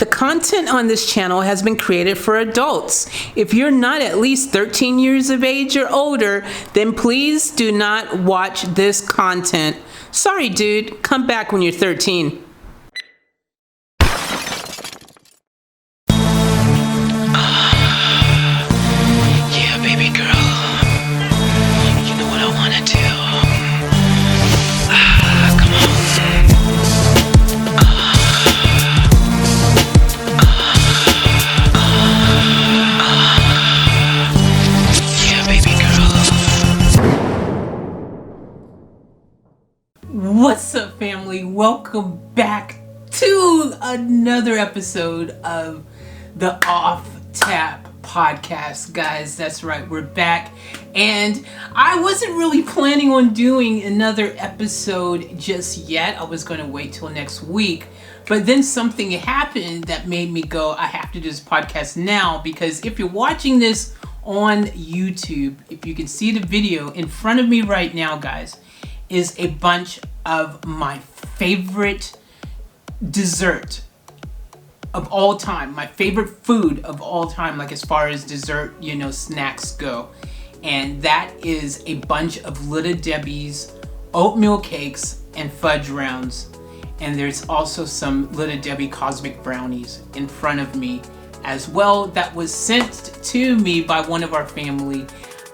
The content on this channel has been created for adults. If you're not at least 13 years of age or older, then please do not watch this content. Sorry, dude. Come back when you're 13. Yeah, baby girl. You know what I wanna do. Come on. Yeah, baby girl. What's up, family? Welcome back to another episode of the Off Tap podcast. Guys, that's right, we're back. And I wasn't really planning on doing another episode just yet. I was going to wait till next week. But then something happened that made me go, I have to do this podcast now. Because if you're watching this on YouTube, if you can see the video in front of me right now, guys, is a bunch of my favorite dessert of all time, my favorite food of all time, like as far as dessert, snacks go. And that is a bunch of Little Debbie's oatmeal cakes and fudge rounds. And there's also some Little Debbie cosmic brownies in front of me as well, that was sent to me by one of our family,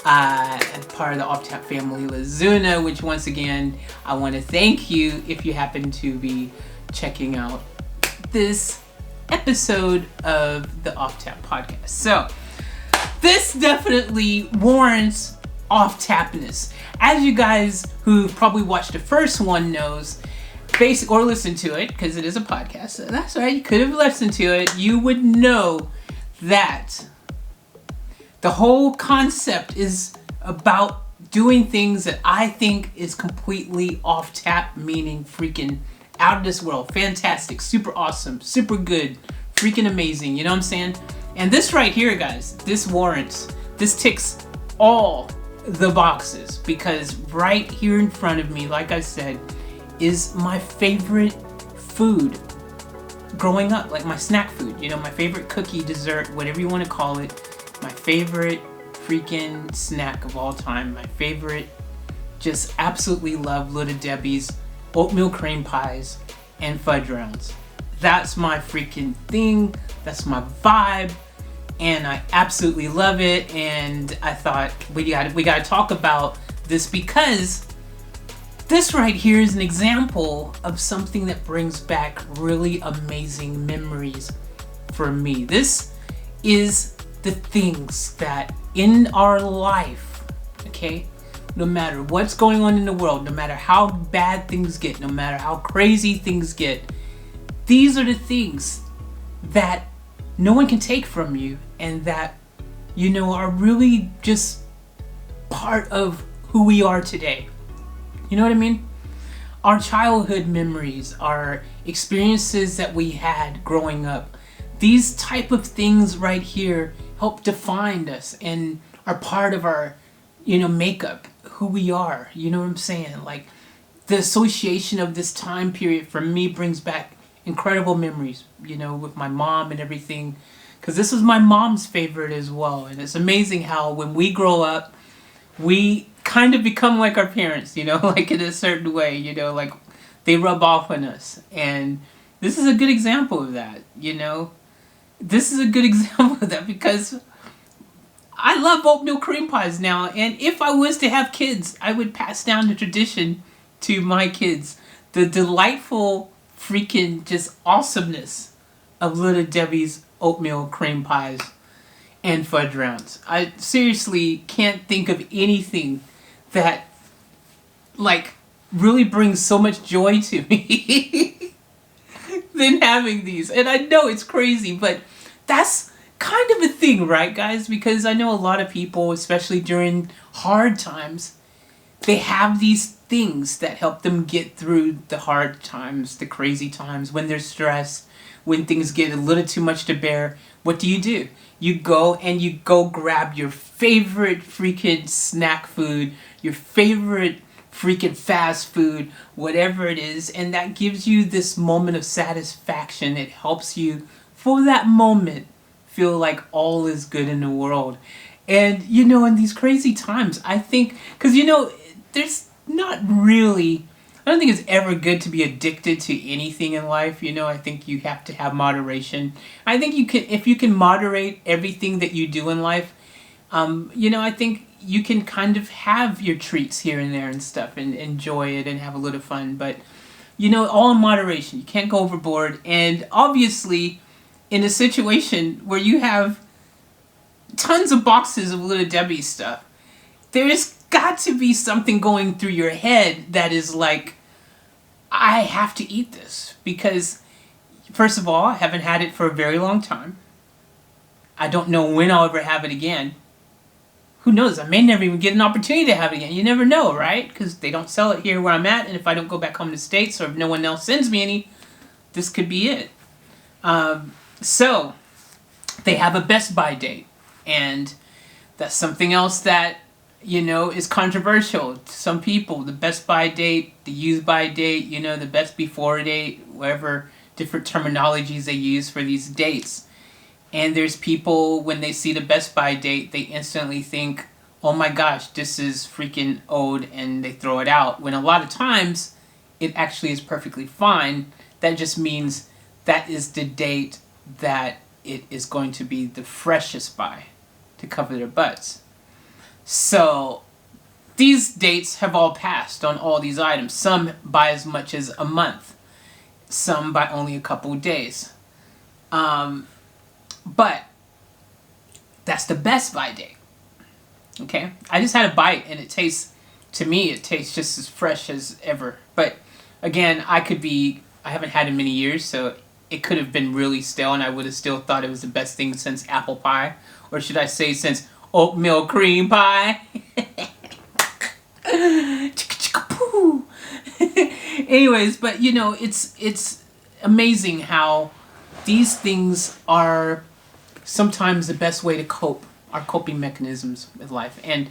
part of the Off Tap family, Lazuna, which once again, I want to thank you if you happen to be checking out this episode of the Off Tap podcast. So this definitely warrants off tapness. As you guys who probably watched the first one knows, or listened to it, because it is a podcast, so that's right, you could have listened to it, you would know that the whole concept is about doing things that I think is completely off tap, meaning freaking out of this world, fantastic, super awesome, super good, freaking amazing, you know what I'm saying? And this right here, guys, this ticks all the boxes, because right here in front of me, like I said, is my favorite food growing up, like my snack food, my favorite cookie, dessert, whatever you want to call it, my favorite freaking snack of all time, my favorite, just absolutely love Little Debbie's oatmeal cream pies and fudge rounds. That's my freaking thing, that's my vibe, and I absolutely love it. And I thought we gotta talk about this, because this right here is an example of something that brings back really amazing memories for me. This is the things that in our life, okay, no matter what's going on in the world, no matter how bad things get, no matter how crazy things get, these are the things that no one can take from you, and that, are really just part of who we are today. You know what I mean? Our childhood memories, our experiences that we had growing up, these type of things right here help define us and are part of our, makeup, who we are. You know what I'm saying? Like, the association of this time period for me brings back incredible memories, with my mom and everything, because this was my mom's favorite as well. And it's amazing how when we grow up, we kind of become like our parents, like in a certain way, like they rub off on us. And this is a good example of that, This is a good example of that, because I love oatmeal cream pies now. And if I was to have kids, I would pass down the tradition to my kids. The delightful freaking just awesomeness of Little Debbie's oatmeal cream pies and fudge rounds. I seriously can't think of anything that really brings so much joy to me than having these. And I know it's crazy, but that's kind of a thing, right, guys? Because I know a lot of people, especially during hard times, they have these things that help them get through the hard times, the crazy times, when they're stressed, when things get a little too much to bear. What do? You go grab your favorite freaking snack food, your favorite freaking fast food, whatever it is, and that gives you this moment of satisfaction. It helps you for that moment, feel like all is good in the world. And, you know, in these crazy times, I think, because, you know, there's not really, I don't think it's ever good to be addicted to anything in life. You know, I think you have to have moderation. I think you can, if you can moderate everything that you do in life, you know, I think you can kind of have your treats here and there and stuff and enjoy it and have a little fun. But, you know, all in moderation. You can't go overboard. And obviously, in a situation where you have tons of boxes of Little Debbie stuff, there's got to be something going through your head that is like, I have to eat this. Because, first of all, I haven't had it for a very long time. I don't know when I'll ever have it again. Who knows? I may never even get an opportunity to have it again. You never know, right? Because they don't sell it here where I'm at. And if I don't go back home to the States, or if no one else sends me any, this could be it. So, they have a Best Buy date. And that's something else that, you know, is controversial to some people. The Best Buy date, the use by date, you know, the best before date, whatever different terminologies they use for these dates. And there's people, when they see the Best Buy date, they instantly think, oh my gosh, this is freaking old, and they throw it out. When a lot of times, it actually is perfectly fine. That just means that is the date that it is going to be the freshest buy to cover their butts. So, these dates have all passed on all these items. Some by as much as a month. Some by only a couple of days. But that's the Best Buy date. Okay? I just had a bite and it tastes, to me, it tastes just as fresh as ever. But again, I haven't had it in many years, so it could have been really stale and I would have still thought it was the best thing since apple pie. Or should I say since oatmeal cream pie? Anyways, but you know, it's amazing how these things are sometimes the best way to cope, our coping mechanisms with life. And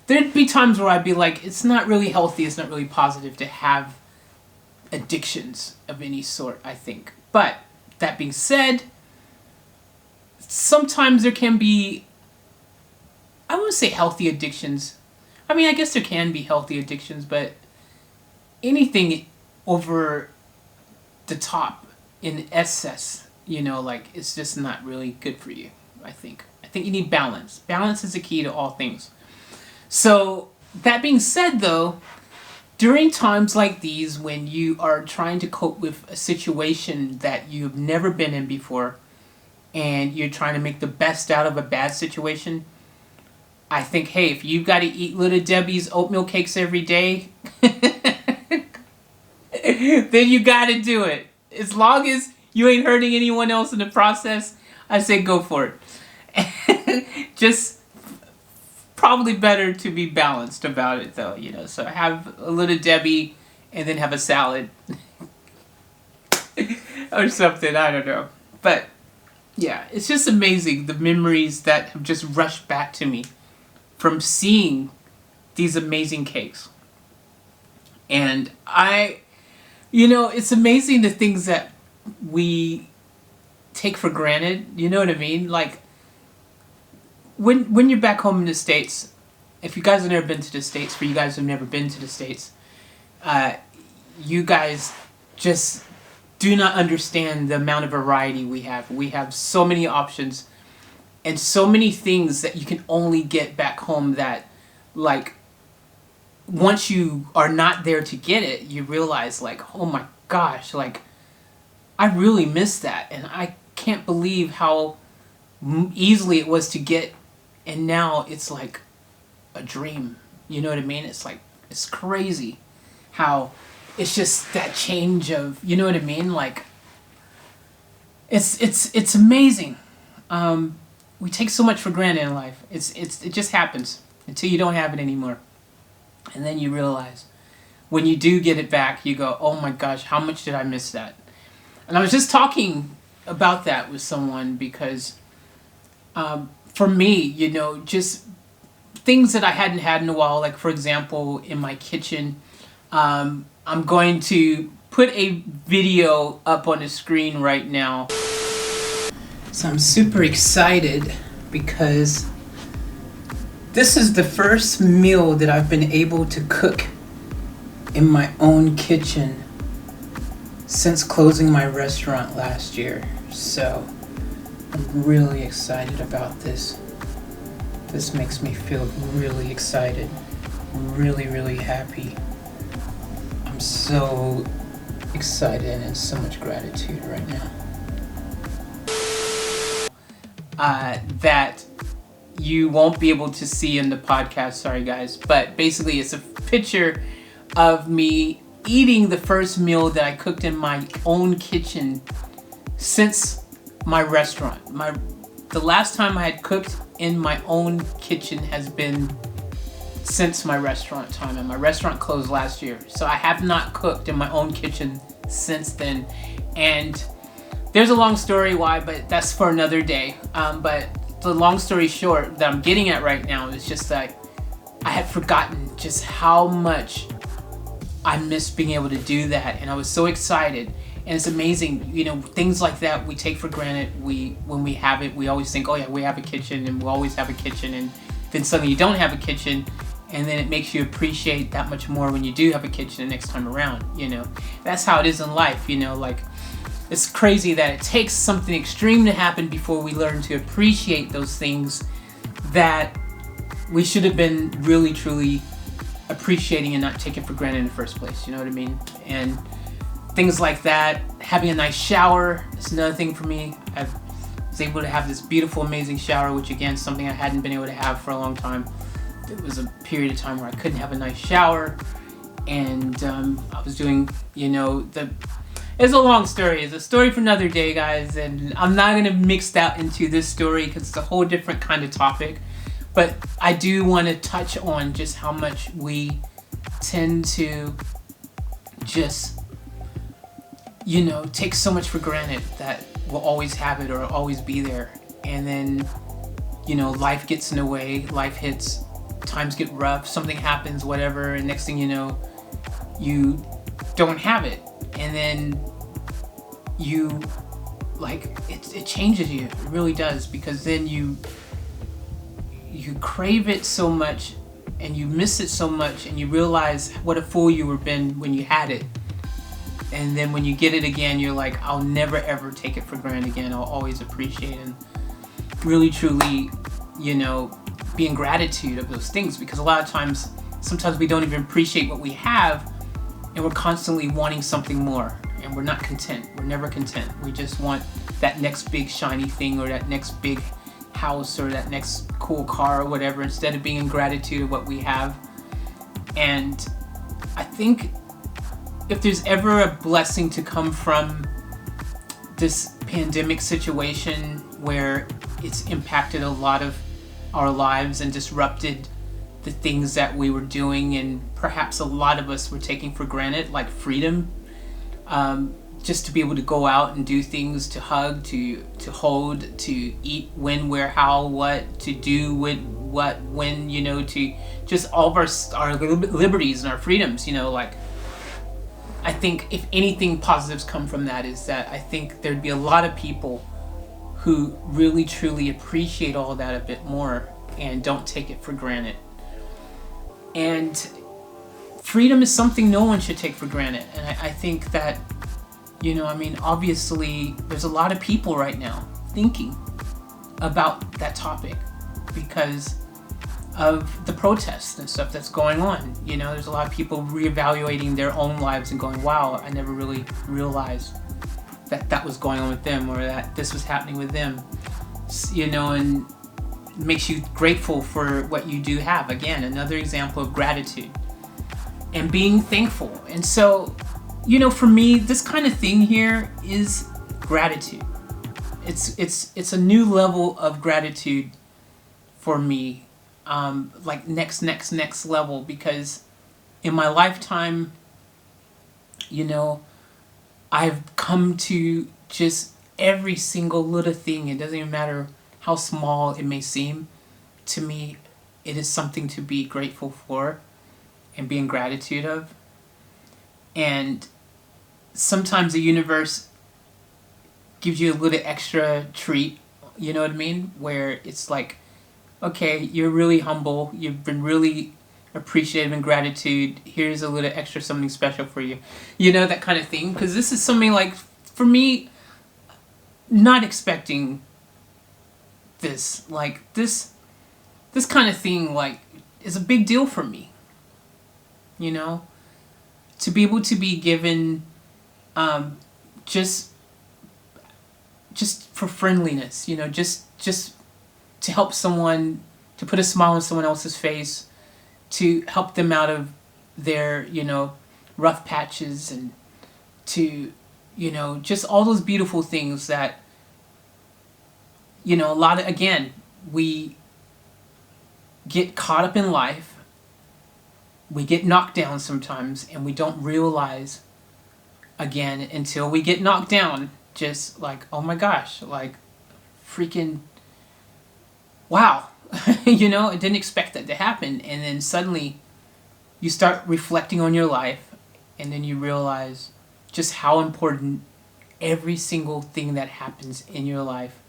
there'd be times where I'd be like, it's not really healthy, it's not really positive to have addictions of any sort, I think. But that being said, sometimes there can be, I wouldn't say healthy addictions. I mean, I guess there can be healthy addictions, but anything over the top in excess, you know, like, it's just not really good for you, I think. I think you need balance. Balance is the key to all things. So, that being said, though, during times like these, when you are trying to cope with a situation that you've never been in before, and you're trying to make the best out of a bad situation, I think, hey, if you've got to eat Little Debbie's oatmeal cakes every day, then you got to do it. As long as you ain't hurting anyone else in the process, I say go for it. Just probably better to be balanced about it, though, you know. So have a Little Debbie and then have a salad or something. I don't know. But yeah, it's just amazing the memories that have just rushed back to me from seeing these amazing cakes. And you know, it's amazing the things that we take for granted. You know what I mean? Like, when you're back home in the States, if you guys have never been to the States, for you guys who have never been to the States, you guys just do not understand the amount of variety we have. We have so many options and so many things that you can only get back home that, like, once you are not there to get it, you realize, like, oh my gosh, like, I really miss that. And I can't believe how easily it was to get. And now it's like a dream. You know what I mean? It's like, it's crazy how it's just that change of, you know what I mean? Like, it's amazing. We take so much for granted in life. It just happens until you don't have it anymore. And then you realize when you do get it back, you go, oh my gosh, how much did I miss that? And I was just talking about that with someone because for me, you know, just things that I hadn't had in a while, like for example, in my kitchen, I'm going to put a video up on the screen right now So I'm super excited because this is the first meal that I've been able to cook in my own kitchen since closing my restaurant last year. So I'm really excited about this. This makes me feel really excited, really, really happy. I'm so excited and so much gratitude right now. That you won't be able to see in the podcast, sorry guys, but basically it's a picture of me eating the first meal that I cooked in my own kitchen since my restaurant. The last time I had cooked in my own kitchen has been since my restaurant time, and my restaurant closed last year. So I have not cooked in my own kitchen since then. And there's a long story why, but that's for another day. But the long story short that I'm getting at right now is just that I had forgotten just how much I miss being able to do that, and I was so excited. And it's amazing, you know, things like that we take for granted. When we have it, we always think, oh yeah, we have a kitchen, and we'll always have a kitchen. And then suddenly you don't have a kitchen, and then it makes you appreciate that much more when you do have a kitchen the next time around. You know, that's how it is in life. You know, like, it's crazy that it takes something extreme to happen before we learn to appreciate those things that we should have been really truly appreciating and not taking for granted in the first place. You know what I mean? And things like that. Having a nice shower is another thing for me. I was able to have this beautiful, amazing shower, which again, something I hadn't been able to have for a long time. There was a period of time where I couldn't have a nice shower, and I was doing, you know, it's a long story. It's a story for another day, guys, and I'm not going to mix that into this story because it's a whole different kind of topic. But I do want to touch on just how much we tend to just, you know, take so much for granted that we'll always have it or always be there. And then, you know, life gets in the way, life hits, times get rough, something happens, whatever, and next thing you know, you don't have it. And then you, like, it changes you. It really does, because then you crave it so much and you miss it so much, and you realize what a fool you were been when you had it. And then when you get it again, you're like, I'll never ever take it for granted again. I'll always appreciate and really truly, you know, be in gratitude of those things, because a lot of times, sometimes we don't even appreciate what we have, and we're constantly wanting something more, and we're not content. We're never content. We just want that next big shiny thing, or that next big house, or that next cool car, or whatever, instead of being in gratitude of what we have. And I think if there's ever a blessing to come from this pandemic situation where it's impacted a lot of our lives and disrupted the things that we were doing, and perhaps a lot of us were taking for granted, like freedom, just to be able to go out and do things, to hug, to hold, to eat, when, where, how, what, to do, when, you know, to just all of our liberties and our freedoms, you know, like, I think if anything positives come from that is that I think there'd be a lot of people who really truly appreciate all that a bit more and don't take it for granted. And freedom is something no one should take for granted. And I think that, you know, I mean, obviously there's a lot of people right now thinking about that topic because of the protests and stuff that's going on. You know, there's a lot of people reevaluating their own lives and going, wow, I never really realized that was going on with them, or that this was happening with them. You know, and it makes you grateful for what you do have. Again, another example of gratitude and being thankful. And so, you know, for me, this kind of thing here is gratitude. It's a new level of gratitude for me. Like next level, because in my lifetime, you know, I've come to just every single little thing. It doesn't even matter how small it may seem to me. It is something to be grateful for and be in gratitude of. And sometimes the universe gives you a little extra treat, you know what I mean? Where it's like, okay, you're really humble, you've been really appreciative and gratitude, here's a little extra something special for you. You know, that kind of thing. Because this is something like, for me, not expecting this. Like, this kind of thing, like, is a big deal for me. You know? To be able to be given just for friendliness, you know, just to help someone, to put a smile on someone else's face, to help them out of their, you know, rough patches, and to, you know, just all those beautiful things that, you know, again, we get caught up in life, we get knocked down sometimes, and we don't realize, again, until we get knocked down, just like, oh my gosh, like, freaking, wow. You know, I didn't expect that to happen. And then suddenly you start reflecting on your life, and then you realize just how important every single thing that happens in your life,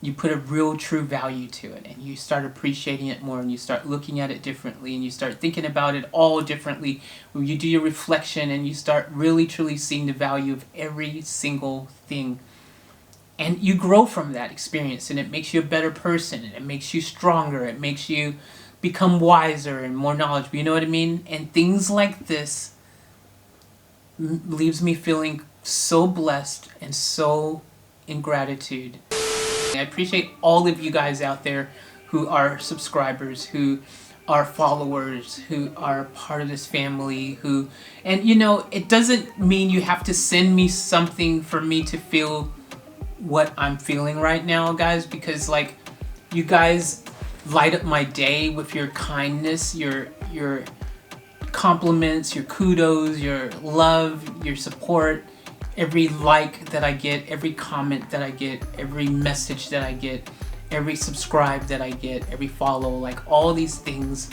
you put a real true value to it, and you start appreciating it more, and you start looking at it differently, and you start thinking about it all differently. When you do your reflection, and you start really truly seeing the value of every single thing. And you grow from that experience, and it makes you a better person, and it makes you stronger, it makes you become wiser and more knowledgeable, you know what I mean? And things like this leaves me feeling so blessed and so in gratitude. I appreciate all of you guys out there who are subscribers, who are followers, who are part of this family, and you know, it doesn't mean you have to send me something for me to feel what I'm feeling right now, guys, because like, you guys light up my day with your kindness, your compliments, your kudos, your love, your support, every like that I get, every comment that I get, every message that I get, every subscribe that I get, every follow, like all these things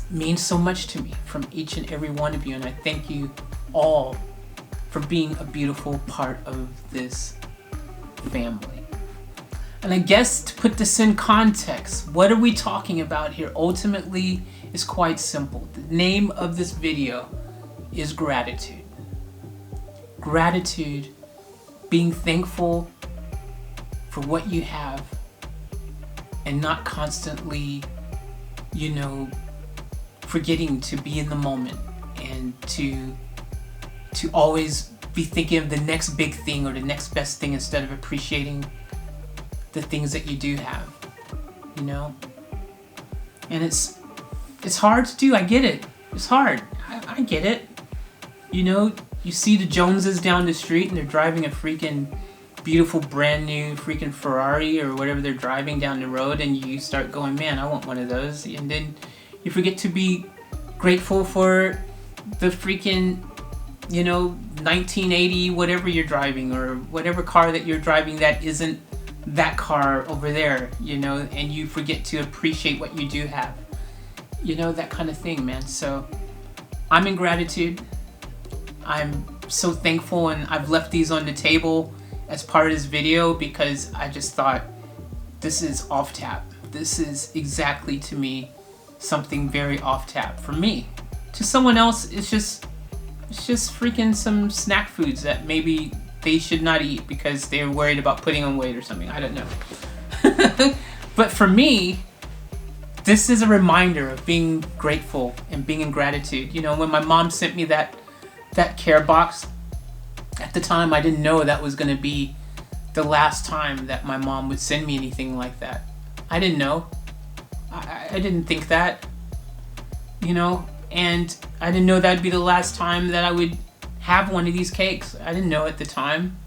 mean so much to me from each and every one of you, and I thank you all for being a beautiful part of this family. And I guess to put this in context, what are we talking about here? Ultimately, is quite simple. The name of this video is gratitude. Gratitude, being thankful for what you have, and not constantly, you know, forgetting to be in the moment, and to always be thinking of the next big thing or the next best thing instead of appreciating the things that you do have, you know? And it's hard to do, I get it. It's hard, I get it. You know, you see the Joneses down the street and they're driving a freaking beautiful brand new freaking Ferrari or whatever they're driving down the road, and you start going, man, I want one of those. And then you forget to be grateful for the freaking, you know, 1980 whatever you're driving, or whatever car that you're driving that isn't that car over there, you know, and you forget to appreciate what you do have, you know, that kind of thing, man. So I'm in gratitude. I'm so thankful, and I've left these on the table as part of this video because I just thought, this is off tap. This is exactly, to me, something very off tap for me. To someone else, it's just freaking some snack foods that maybe they should not eat because they're worried about putting on weight or something. I don't know. But for me, this is a reminder of being grateful and being in gratitude. You know, when my mom sent me that care box, at the time I didn't know that was going to be the last time that my mom would send me anything like that. I didn't know. I didn't think that, you know, and I didn't know that'd be the last time that I would have one of these cakes. I didn't know at the time,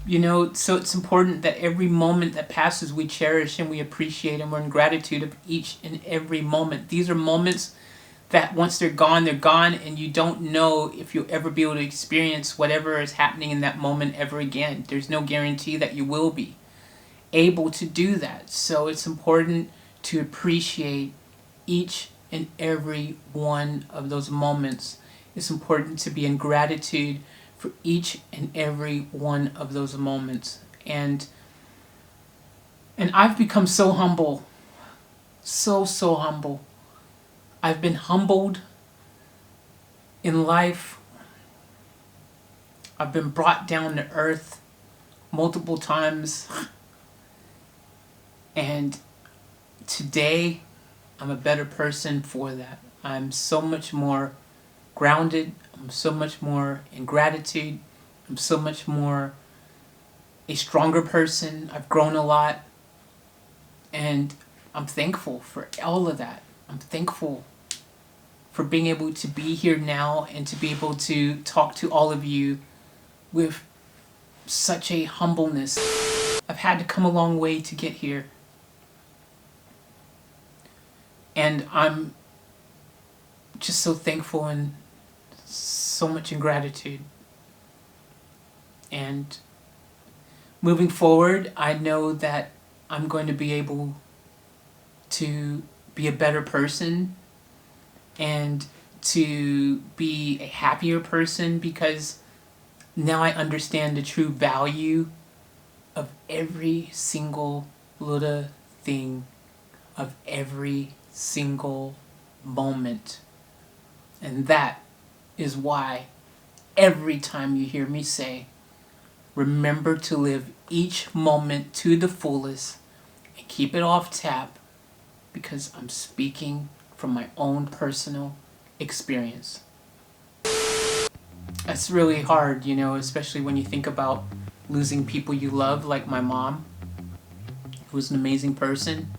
you know. So it's important that every moment that passes we cherish and we appreciate, and we're in gratitude of each and every moment. These are moments that once they're gone, and you don't know if you'll ever be able to experience whatever is happening in that moment ever again. There's no guarantee that you will be able to do that. So it's important to appreciate each and every one of those moments. It's important to be in gratitude for each and every one of those moments. And I've become so humble. So humble. I've been humbled in life. I've been brought down to earth multiple times. And today, I'm a better person for that. I'm so much more grounded. I'm so much more in gratitude. I'm so much more a stronger person. I've grown a lot. And I'm thankful for all of that. I'm thankful for being able to be here now and to be able to talk to all of you with such a humbleness. I've had to come a long way to get here. And I'm just so thankful and so much in gratitude. And moving forward, I know that I'm going to be able to be a better person and to be a happier person, because now I understand the true value of every single little thing, of every single moment. And that is why every time you hear me say, remember to live each moment to the fullest and keep it off tap, because I'm speaking from my own personal experience. That's really hard, especially when you think about losing people you love, like my mom, who was an amazing person.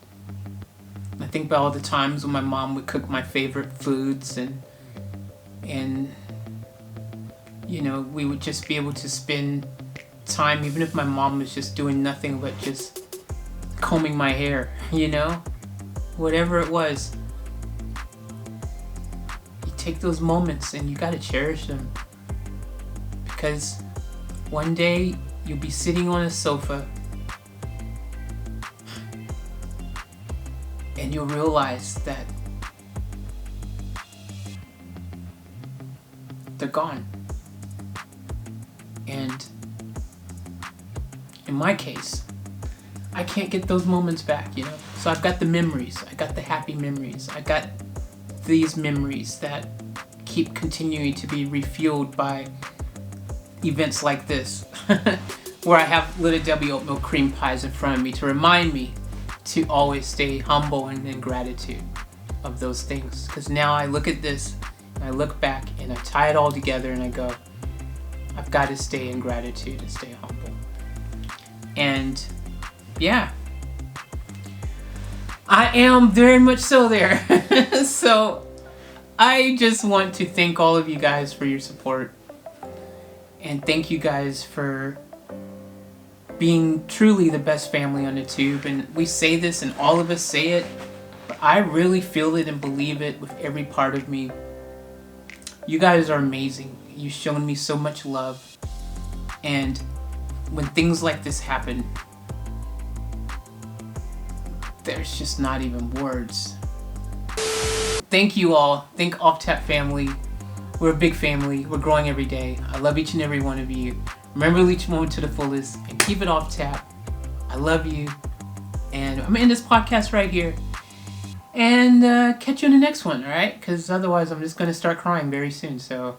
I think about all the times when my mom would cook my favorite foods and we would just be able to spend time, even if my mom was just doing nothing but just combing my hair, whatever it was. You take those moments and you gotta cherish them, because one day you'll be sitting on a sofa and you'll realize that they're gone. And in my case, I can't get those moments back, So I've got the memories. I got the happy memories. I got these memories that keep continuing to be refueled by events like this, where I have Little Debbie oat milk cream pies in front of me to remind me to always stay humble and in gratitude of those things. Because now I look at this, and I look back, and I tie it all together, and I go, I've got to stay in gratitude and stay humble. And yeah, I am very much so there. So I just want to thank all of you guys for your support. And thank you guys for being truly the best family on the tube. And we say this and all of us say it, but I really feel it and believe it with every part of me. You guys are amazing. You've shown me so much love. And when things like this happen, there's just not even words. Thank you all. Thank Off Tap family. We're a big family. We're growing every day. I love each and every one of you. Remember each moment to the fullest and keep it off tap. I love you. And I'm going to end this podcast right here. And catch you in the next one, alright? Because otherwise I'm just going to start crying very soon. So